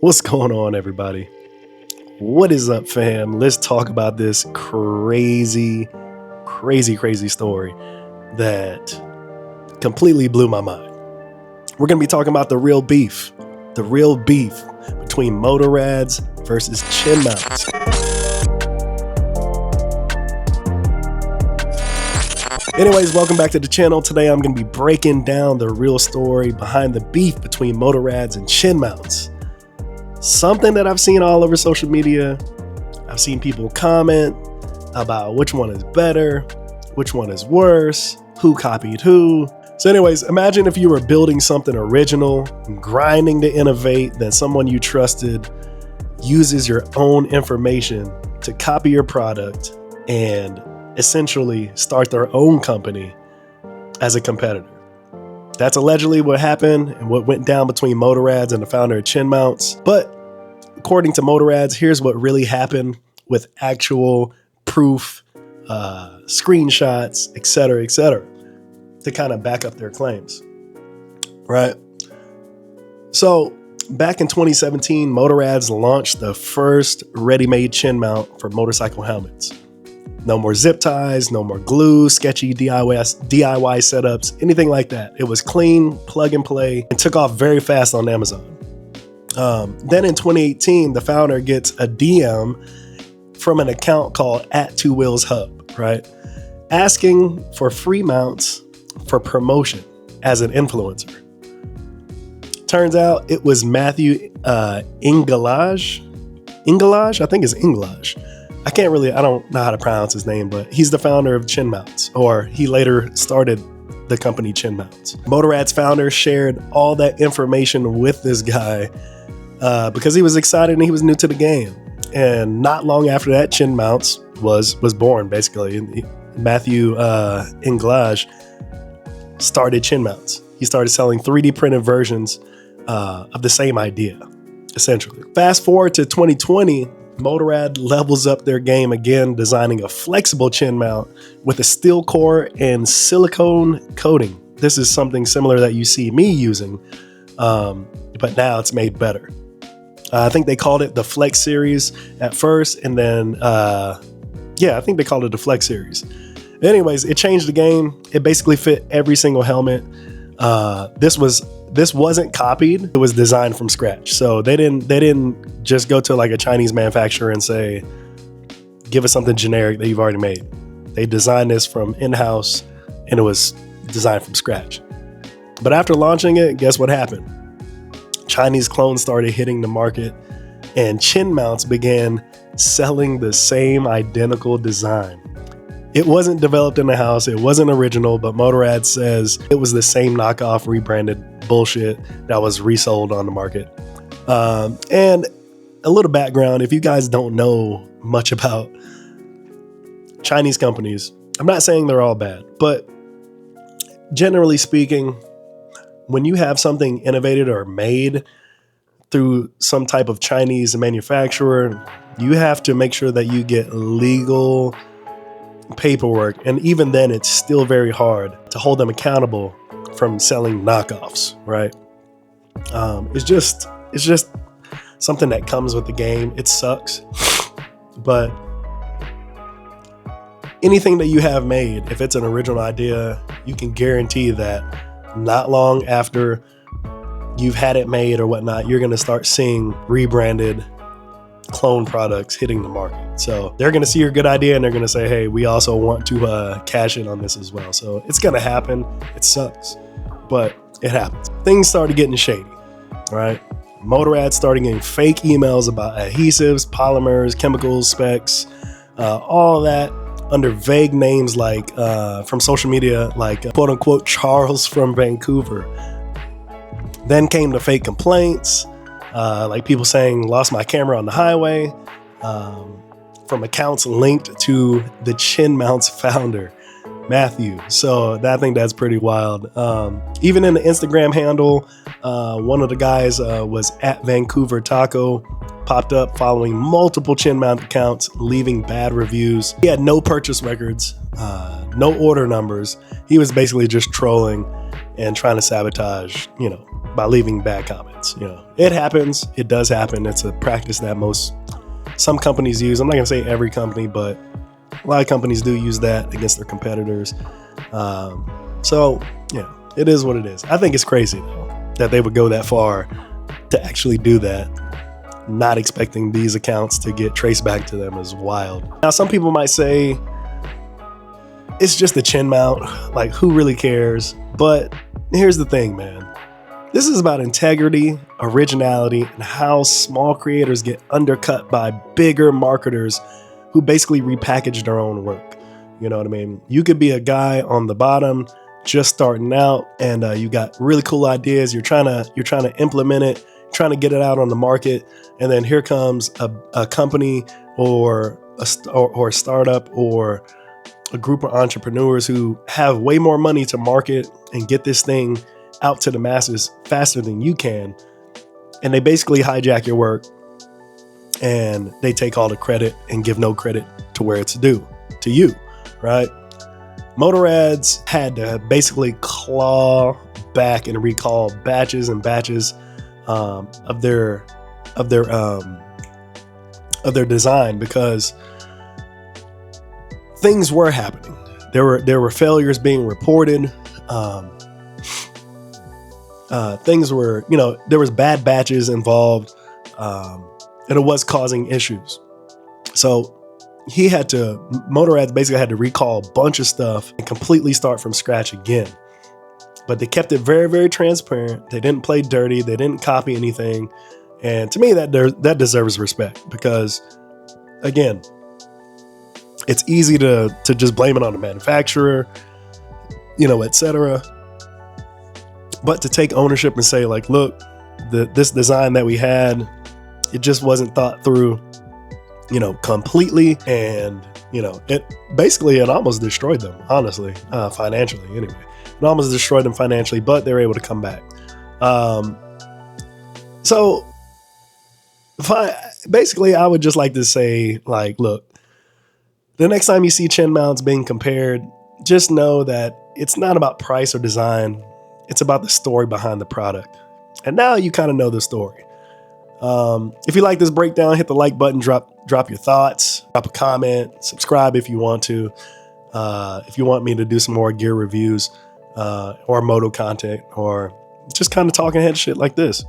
What's going on, everybody? What is up, fam? Let's talk about this crazy story that completely blew my mind. We're going to be talking about the real beef between MotoRadds versus Chinmounts. Anyways, welcome back to the channel. Today I'm going to be breaking down the real story behind the beef between MotoRadds and Chinmounts. Something that I've seen all over social media. I've seen people comment about which one is better, which one is worse, who copied who. So anyways, imagine if you were building something original, grinding to innovate, then someone you trusted uses your own information to copy your product and essentially start their own company as a competitor. That's allegedly what happened and what went down between MotoRadds and the founder of Chinmounts. But according to MotoRadds, here's what really happened with actual proof, screenshots, etc., to kind of back up their claims, right? So back in 2017, MotoRadds launched the first ready-made chin mount for motorcycle helmets. No more zip ties, no more glue, sketchy DIY setups, anything like that. It was clean, plug and play, and took off very fast on Amazon. Then in 2018, the founder gets a DM from an account called @2wheelshub, right? Asking for free mounts for promotion as an influencer. Turns out it was Matthew Inglage, I think it's Inglage. I don't know how to pronounce his name, but he's the founder of Chinmounts, or he later started the company Chinmounts. MotoRadds founder shared all that information with this guy because he was excited and he was new to the game. And not long after that, Chinmounts was born, basically. Matthew Inglage started Chinmounts. He started selling 3D printed versions of the same idea, essentially. Fast forward to 2020, MotoRad levels up their game again, designing a flexible chin mount with a steel core and silicone coating. This is something similar that you see me using, but now it's made better. I think they called it the Flex Series at first, and then, I think they called it the Flex Series. Anyways, it changed the game. It basically fit every single helmet. This wasn't copied. It was designed from scratch. So they didn't just go to like a Chinese manufacturer and say, give us something generic that you've already made. They designed this from in-house and it was designed from scratch. But after launching it, guess what happened? Chinese clones started hitting the market and Chinmounts began selling the same identical design. It wasn't developed in the house. It wasn't original, but MotoRadds says it was the same knockoff rebranded bullshit that was resold on the market. And a little background, if you guys don't know much about Chinese companies, I'm not saying they're all bad, but generally speaking, when you have something innovated or made through some type of Chinese manufacturer, you have to make sure that you get legal paperwork, and even then it's still very hard to hold them accountable from selling knockoffs, right? It's just something that comes with the game. It sucks, but anything that you have made, if it's an original idea, you can guarantee that not long after you've had it made or whatnot, you're going to start seeing rebranded clone products hitting the market. So they're going to see your good idea and they're going to say, hey, we also want to cash in on this as well. So it's going to happen. It sucks, but it happens. Things started getting shady, right? MotoRadds started getting fake emails about adhesives, polymers, chemicals, specs, all that under vague names like from social media, like quote unquote Charles from Vancouver. Then came the fake complaints, like people saying lost my camera on the highway, from accounts linked to the Chinmounts founder, Matthew. So I think that's pretty wild. Even in the Instagram handle, one of the guys was @Vancouver Taco, popped up following multiple Chinmount accounts, leaving bad reviews. He had no purchase records, no order numbers. He was basically just trolling and trying to sabotage, by leaving bad comments. You know, it happens. It does happen. It's a practice that some companies use. I'm not gonna say every company, but a lot of companies do use that against their competitors. So, you know, it is what it is. I think it's crazy though that they would go that far to actually do that. Not expecting these accounts to get traced back to them is wild. Now, some people might say it's just a chin mount. Like, who really cares? But here's the thing, man. This is about integrity, originality, and how small creators get undercut by bigger marketers who basically repackage their own work. You know what I mean? You could be a guy on the bottom just starting out, and you got really cool ideas. You're trying to implement it, trying to get it out on the market, and then here comes a company or a startup or a group of entrepreneurs who have way more money to market and get this thing out to the masses faster than you can. And they basically hijack your work and they take all the credit and give no credit to where it's due, to you, right? MotoRadds had to basically claw back and recall batches and batches of their design, because things were happening. There were failures being reported. Things were, you know, there was bad batches involved, and it was causing issues. So MotoRadds basically had to recall a bunch of stuff and completely start from scratch again. But they kept it very, very transparent. They didn't play dirty. They didn't copy anything. And to me, that deserves respect, because again, it's easy to just blame it on the manufacturer, you know, etc. But to take ownership and say, like, look, this design that we had, it just wasn't thought through, you know, completely. And, you know, it almost destroyed them, honestly, financially anyway. It almost destroyed them financially, but they were able to come back. So basically, I would just like to say, like, look, the next time you see chin mounts being compared, just know that it's not about price or design. It's about the story behind the product. And now you kind of know the story. If you like this breakdown, hit the like button, drop your thoughts, drop a comment, subscribe if you want to. If you want me to do some more gear reviews or moto content, or just kind of talking head shit like this.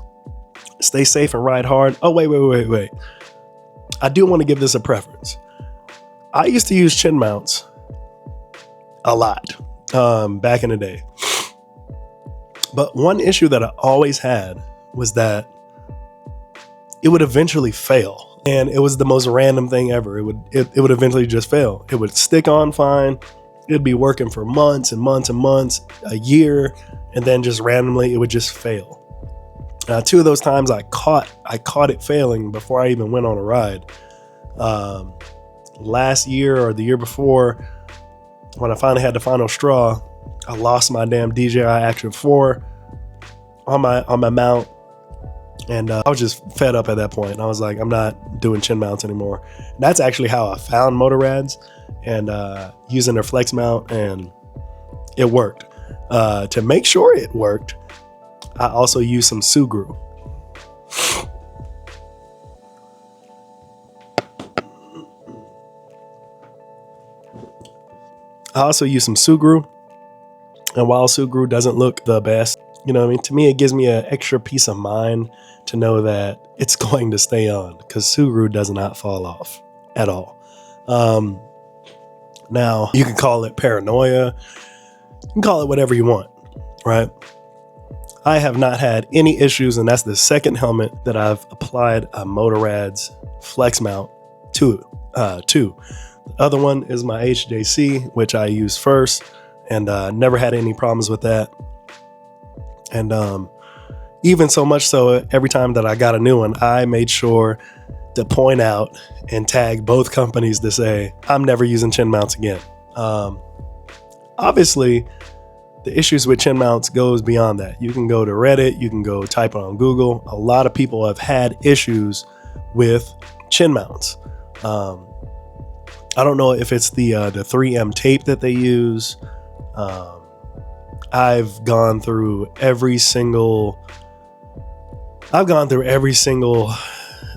Stay safe and ride hard. Oh, wait. I do want to give this a preference. I used to use chin mounts a lot back in the day. But one issue that I always had was that it would eventually fail. And it was the most random thing ever. It would eventually just fail. It would stick on fine. It'd be working for months and months and months, a year, and then just randomly it would just fail. Two of those times I caught it failing before I even went on a ride. Last year or the year before, when I finally had the final straw, I lost my damn DJI Action 4 on my mount, and I was just fed up at that point. And I was like, I'm not doing chin mounts anymore. And that's actually how I found MotoRadds, and using their flex mount, and it worked. To make sure it worked, I also used some Subaru. And while Subaru doesn't look the best, you know what I mean? To me, it gives me an extra peace of mind to know that it's going to stay on, because Subaru does not fall off at all. Now, you can call it paranoia. You can call it whatever you want, right? I have not had any issues, and that's the second helmet that I've applied a MotoRadds flex mount to. The other one is my HJC, which I used first, and never had any problems with that. And even so much so, every time that I got a new one, I made sure to point out and tag both companies to say, I'm never using chin mounts again. Obviously, the issues with chin mounts goes beyond that. You can go to Reddit, you can go type it on Google. A lot of people have had issues with chin mounts. I don't know if it's the 3M tape that they use. I've gone through every single I've gone through every single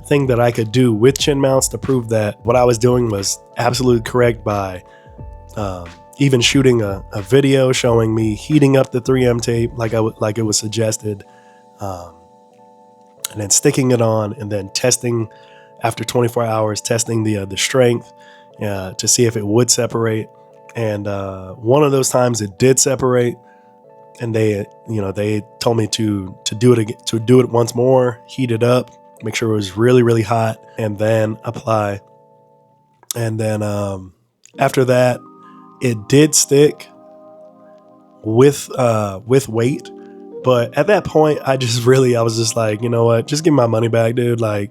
thing that I could do with chin mounts to prove that what I was doing was absolutely correct by even shooting a video showing me heating up the 3M tape like it was suggested, and then sticking it on, and then testing after 24 hours, testing the strength to see if it would separate. And one of those times it did separate, and they told me to do it again, to do it once more, heat it up, make sure it was really, really hot, and then apply. And then after that, it did stick with weight. But at that point, I was just like, you know what, just give me my money back, dude. Like,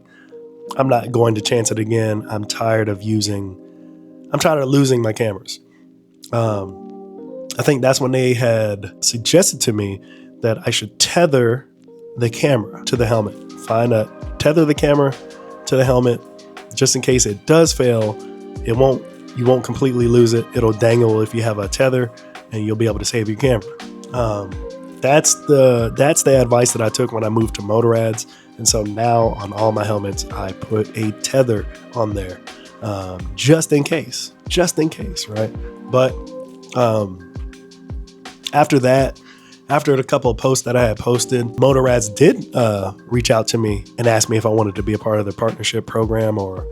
I'm not going to chance it again. I'm tired of losing my cameras. I think that's when they had suggested to me that I should tether the camera to the helmet. Tether the camera to the helmet, just in case it does fail. You won't completely lose it. It'll dangle if you have a tether, and you'll be able to save your camera. That's the advice that I took when I moved to MotoRadds. And so now on all my helmets, I put a tether on there, just in case, right? But after that, after a couple of posts that I had posted, MotoRadds did reach out to me and ask me if I wanted to be a part of the partnership program, or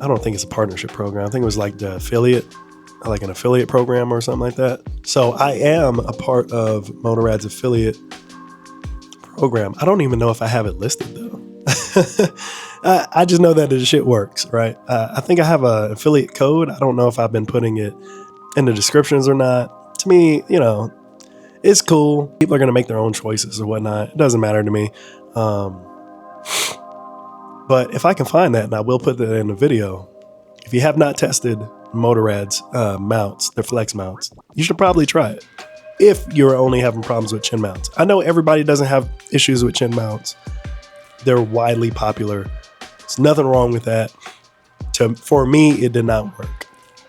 I don't think it's a partnership program. I think it was like the like an affiliate program or something like that. So I am a part of MotoRadds affiliate program. I don't even know if I have it listed though. I just know that the shit works, right? I think I have an affiliate code. I don't know if I've been putting it in the descriptions or not. To me, it's cool. People are going to make their own choices or whatnot. It doesn't matter to me. But if I can find that, and I will put that in the video, if you have not tested MotoRadds mounts, their flex mounts, you should probably try it if you're only having problems with chin mounts. I know everybody doesn't have issues with chin mounts. They're widely popular. There's nothing wrong with that. For me, it did not work.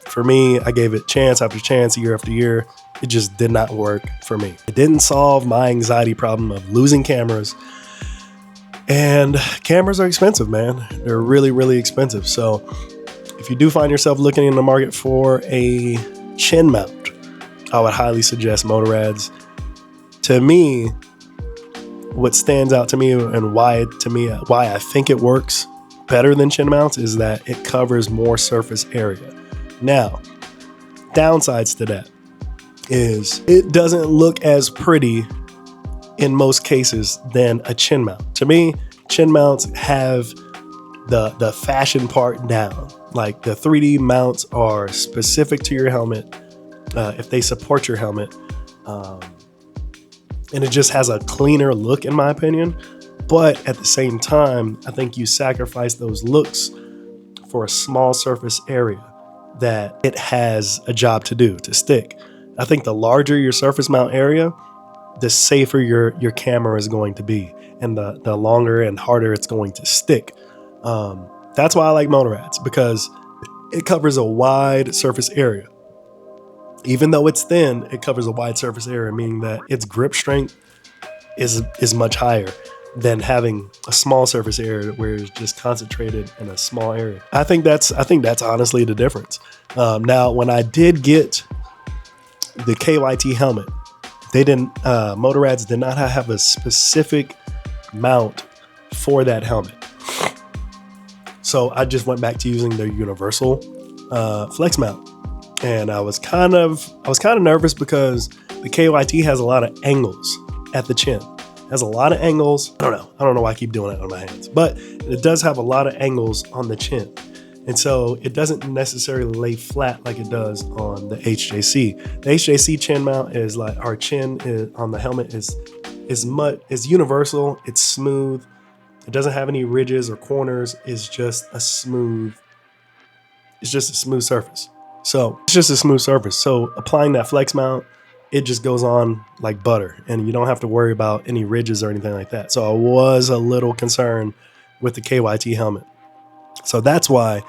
For me, I gave it chance after chance, year after year. It just did not work for me. It didn't solve my anxiety problem of losing cameras. And cameras are expensive, man. They're really, really expensive. So if you do find yourself looking in the market for a chin mount, I would highly suggest MotoRadds. To me, what stands out to me and why I think it works better than chin mounts is that it covers more surface area. Now, downsides to that is it doesn't look as pretty in most cases than a chin mount. To me, chin mounts have the fashion part down. Like, the 3D mounts are specific to your helmet, if they support your helmet, and it just has a cleaner look, in my opinion. But at the same time, I think you sacrifice those looks for a small surface area that it has a job to do, to stick. I think the larger your surface mount area, the safer your camera is going to be, and the longer and harder it's going to stick. That's why I like MotoRadds, because it covers a wide surface area. Even though it's thin, it covers a wide surface area, meaning that its grip strength is much higher than having a small surface area where it's just concentrated in a small area. I think that's honestly the difference. Now, when I did get the KYT helmet, MotoRadds did not have a specific mount for that helmet. So I just went back to using their universal flex mount. And I was kind of nervous because the KYT has a lot of angles at the chin. It has a lot of angles. I don't know why I keep doing that on my hands, but it does have a lot of angles on the chin. And so it doesn't necessarily lay flat like it does on the HJC. The HJC chin mount is like, our chin on the helmet is universal. It's smooth. It doesn't have any ridges or corners. It's just a smooth surface. So it's just a smooth surface. So applying that flex mount, it just goes on like butter, and you don't have to worry about any ridges or anything like that. So I was a little concerned with the KYT helmet. So that's why,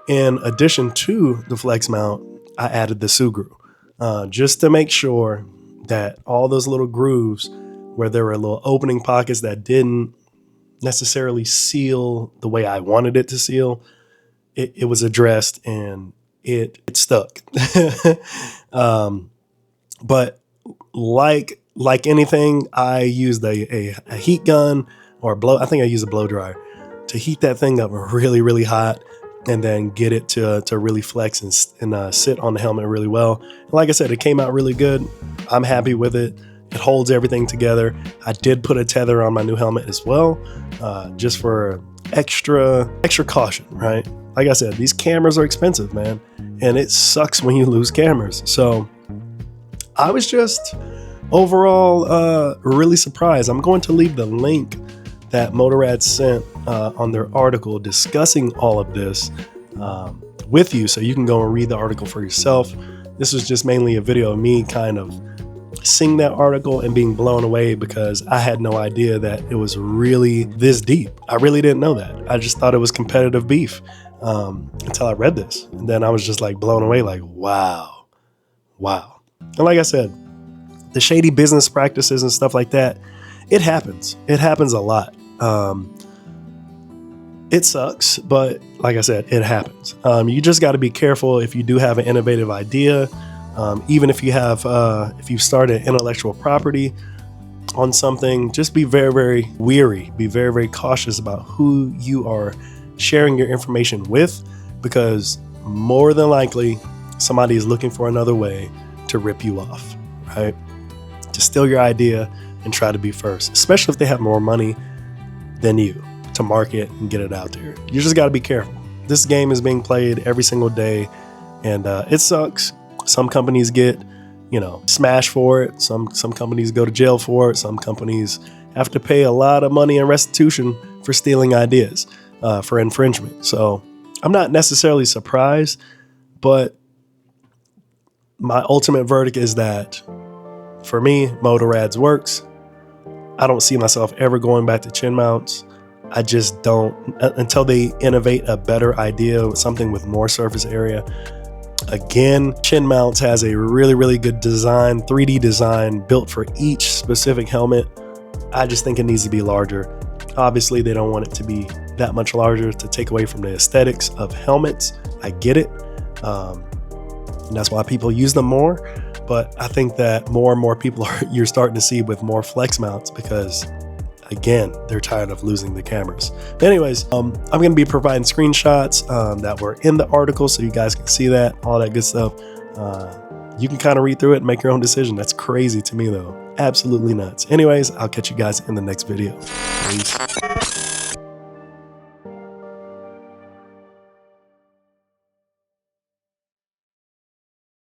in addition to the flex mount, I added the Sugru, just to make sure that all those little grooves where there were little opening pockets that didn't necessarily seal the way I wanted it to seal. It was addressed and it stuck. But like anything, I used a heat gun or I think I used a blow dryer to heat that thing up really, really hot, and then get it to really flex and sit on the helmet really well. And like I said, it came out really good. I'm happy with it. It holds everything together. I did put a tether on my new helmet as well, just for extra caution, right? Like I said, these cameras are expensive, man, and it sucks when you lose cameras. So I was just overall really surprised. I'm going to leave the link that MotoRadds sent on their article discussing all of this with you, so you can go and read the article for yourself. This was just mainly a video of me kind of seeing that article and being blown away, because I had no idea that it was really this deep. I really didn't know that. I just thought it was competitive beef until I read this, and then I was just like blown away, like wow. And like I said, the shady business practices and stuff like that, it happens a lot. It sucks, but like I said, it happens. You just got to be careful if you do have an innovative idea. Even if you have, if you started intellectual property on something, just be very, very wary. Be very, very cautious about who you are sharing your information with, because more than likely somebody is looking for another way to rip you off, right? To steal your idea and try to be first, especially if they have more money than you to market and get it out there. You just got to be careful. This game is being played every single day, and it sucks. Some companies get, smashed for it. Some companies go to jail for it. Some companies have to pay a lot of money in restitution for stealing ideas, for infringement. So I'm not necessarily surprised, but my ultimate verdict is that for me, MotoRadds works. I don't see myself ever going back to Chinmounts. I just don't, until they innovate a better idea, something with more surface area. Again, Chinmounts has a really, really good design, 3D design built for each specific helmet. I just think it needs to be larger. Obviously, they don't want it to be that much larger to take away from the aesthetics of helmets. I get it. And that's why people use them more. But I think that more and more people you're starting to see with more flex mounts, because again, they're tired of losing the cameras. But anyways, I'm going to be providing screenshots that were in the article, so you guys can see that, all that good stuff. You can kind of read through it and make your own decision. That's crazy to me though. Absolutely nuts. Anyways, I'll catch you guys in the next video. Peace.